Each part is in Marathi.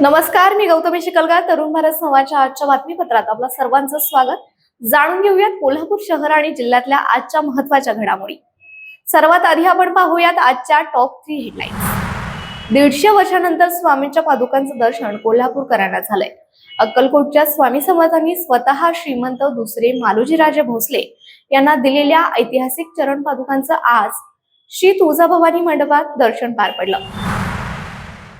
नमस्कार, मी गौतमी शिकलगार. तरुण भारत संवादच्या आजच्या बातमीपत्रात आपलं सर्वांचं स्वागत. जाणून घेऊयात कोल्हापूर शहर आणि जिल्ह्यातल्या आजच्या महत्त्वाच्या घडामोडी. सर्वात आधी आपण पाहूयात आजच्या टॉप 3 हेडलाईन्स. 150 वर्षांनंतर स्वामींच्या पादुकांचं दर्शन कोल्हापूरकरांना झालंय. अक्कलकोटच्या स्वामी समर्थांनी स्वतः श्रीमंत दुसरे मालोजीराजे भोसले यांना दिलेल्या ऐतिहासिक चरण पादुकांचं आज श्री तुळजाभवानी मंडपात दर्शन पार पडलं.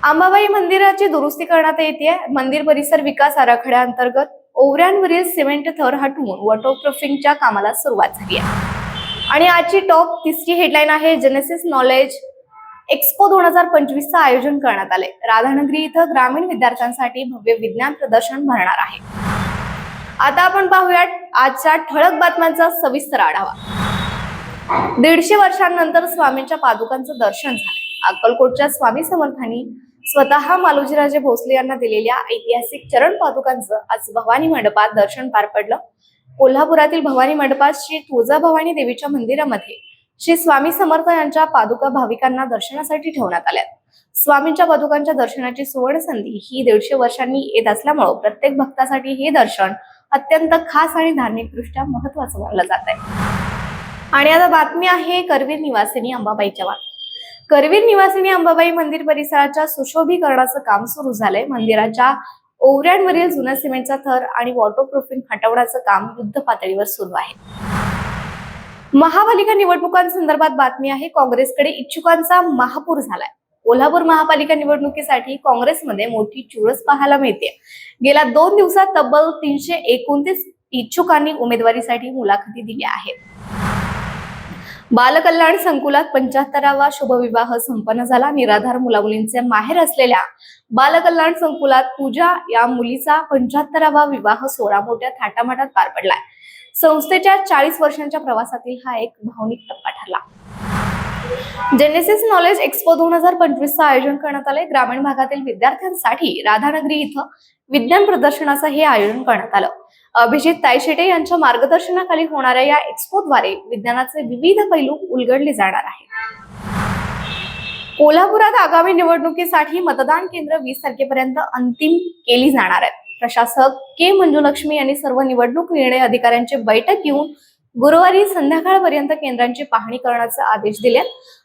अंबाबाई मंदिराची दुरुस्ती करण्यात येते. मंदिर परिसर विकास आराखड्याअंतर्गत ओवऱ्यांवरील सिमेंट थर हटवून वॉटरप्रूफिंगच्या कामाला सुरुवात झाली आहे. आणि आजची टॉप 3 हेडलाईन आहे जेनेसिस नॉलेज एक्स्पो 2025चं आयोजन करण्यात आले. राधानगरी इथं ग्रामीण विद्यार्थ्यांसाठी भव्य विज्ञान प्रदर्शन भरणार आहे. आता आपण पाहूयात आजच्या ठळक बातम्यांचा सविस्तर आढावा. 150 वर्षांनंतर स्वामींच्या पादुकांचं दर्शन झालं. अक्कलकोटच्या स्वामी समर्थांनी स्वतः मालोजीराजे भोसले यांना दिलेल्या ऐतिहासिक चरण पादुकांचं आज भवानी मंडपात दर्शन पार पडलं. कोल्हापुरातील भवानी मंडपात श्री तुळजाभवानी देवीच्या मंदिरामध्ये श्री स्वामी समर्थ यांच्या पादुका भाविकांना दर्शनासाठी ठेवण्यात आल्या. स्वामींच्या पादुकांच्या दर्शनाची सुवर्ण संधी ही 150 वर्षांनी येत असल्यामुळे प्रत्येक भक्तासाठी हे दर्शन अत्यंत खास आणि धार्मिकदृष्ट्या महत्वाचं मानलं जात आहे. आणि आता बातमी आहे करवीर निवासिनी अंबाबाईच्या बाबत. करवीर निवासिनी अंबाबाई मंदिर परिसराच्या सुशोभीकरणाचं काम सुरू झालंय. मंदिराच्या ओवऱ्यांवरील जुन्या सिमेंटचा थर आणि वॉटरप्रूफिंग हटवण्याचं काम युद्ध पातळीवर सुरू आहे. महापालिका निवडणुकांसंदर्भात बातमी आहे. काँग्रेसकडे इच्छुकांचा महापूर झालाय. कोल्हापूर महापालिका निवडणुकीसाठी काँग्रेसमध्ये मोठी चुरस पाहायला मिळते. गेल्या 2 दिवसात तब्बल 329 इच्छुकांनी उमेदवारीसाठी मुलाखती दिल्या आहेत. बालकल्याण संकुलात 75वा शुभविवाह संपन्न झाला. निराधार मुलामुलींचे माहेर असलेल्या बालकल्याण संकुलात पूजा या मुलीचा 75वा विवाह सोहळा मोठ्या थाटामाटात पार पडलाय. संस्थेच्या 40 वर्षांच्या प्रवासातील हा एक भावनिक टप्पा ठरला. जेनेसिस नॉलेज एक्स्पो 2025चं आयोजन करण्यात आले. ग्रामीण भागातील विद्यार्थ्यांसाठी राधानगरी इथं विज्ञान प्रदर्शनाचं हे आयोजन करण्यात आलं. अभिजित तायशेटे यांच्या मार्गदर्शनाखाली होणाऱ्या या एक्स्पोद्वारे विज्ञानाचे विविध पैलू उलगडले जाणार आहेत. कोल्हापुरात आगामी निवडणुकीसाठी मतदान केंद्र 20 तारखेपर्यंत अंतिम केली जाणार आहेत. प्रशासक के मंजुलक्ष्मी यांनी सर्व निवडणूक निर्णय अधिकाऱ्यांची बैठक घेऊन गुरुवारी संध्याकाळपर्यंत केंद्रांची पाहणी करण्याचे आदेश दिले.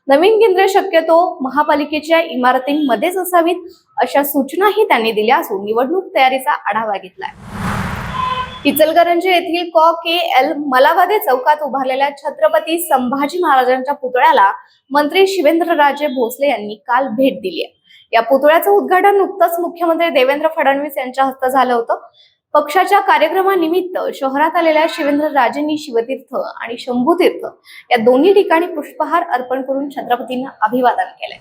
नवीन केंद्रे शक्यतो महापालिकेच्या इमारतींमध्येच असावीत अशा सूचनाही त्यांनी दिल्या असून निवडणूक तयारीचा आढावा घेतलाय. इचलकरंजी येथील के.एल. मलावादे चौकात उभारलेल्या छत्रपती संभाजी महाराजांच्या पुतळ्याला मंत्री शिवेंद्रराजे भोसले यांनी काल भेट दिली. या पुतळ्याचं उद्घाटन नुकतंच मुख्यमंत्री देवेंद्र फडणवीस यांच्या हस्ते झालं होतं. पक्षाच्या कार्यक्रमानिमित्त शहरात आलेल्या शिवेंद्रराजेंनी शिवतीर्थ आणि शंभूतीर्थ या दोन्ही ठिकाणी पुष्पहार अर्पण करून छत्रपतींना अभिवादन केलंय.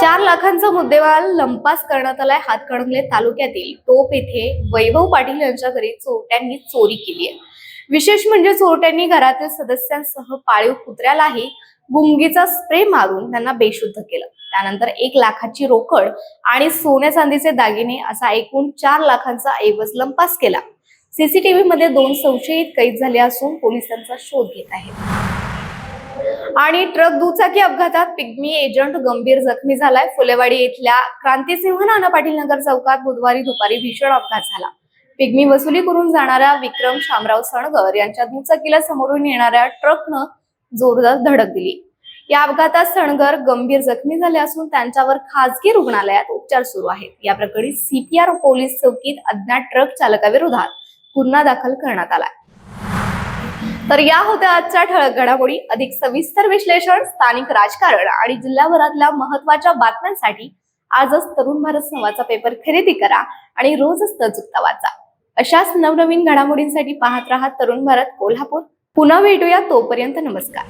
4 लाखांचा मुद्देमाल लंपास करण्यात आलाय. हातकणंगले तालुक्यातील टोप येथे वैभव पाटील यांच्या घरी चोरट्यांनी चोरी केली आहे. विशेष म्हणजे चोरट्यांनी घरातील सदस्यांसह पाळीव कुत्र्यालाही गुंगीचा स्प्रे मारून त्यांना बेशुद्ध केलं. त्यानंतर 1 लाखाची रोकड आणि सोन्या चांदीचे दागिने असा एकूण 4 लाखांचा ऐवज लंपास केला. सीसीटीव्ही मध्ये 2 संशयित कैद झाले असून पोलीस त्यांचा शोध घेत आहेत. आणि ट्रक दुचाकी अपघातात पिग्मी एजंट गंभीर जखमी झालाय. फुलेवाडी येथल्या क्रांतिसिंह नाना पाटील नगर चौकात बुधवारी दुपारी भीषण अपघात झाला. पिग्मी वसुली करून जाणाऱ्या विक्रम शामराव सणगर यांच्या दुचाकीला समोरून येणाऱ्या ट्रकनं जोरदार धडक दिली. या अपघातात सणगर गंभीर जखमी झाले असून त्यांच्यावर खासगी रुग्णालयात उपचार सुरू आहेत. या प्रकरणी CPR पोलीस चौकीत अज्ञात ट्रक चालकाविरोधात गुन्हा दाखल करण्यात आला. तर या होत्या आजच्या ठळक घडामोडी. अधिक सविस्तर विश्लेषण, स्थानिक राजकारण आणि जिल्ह्याभरातल्या महत्त्वाच्या बातम्यांसाठी आजच तरुण भारत संवादचा पेपर खरेदी करा आणि रोजच न चुकता वाचा. अशाच नवनवीन घडामोडींसाठी पाहत राहा तरुण भारत कोल्हापूर. पुन्हा भेटूया, तोपर्यंत नमस्कार.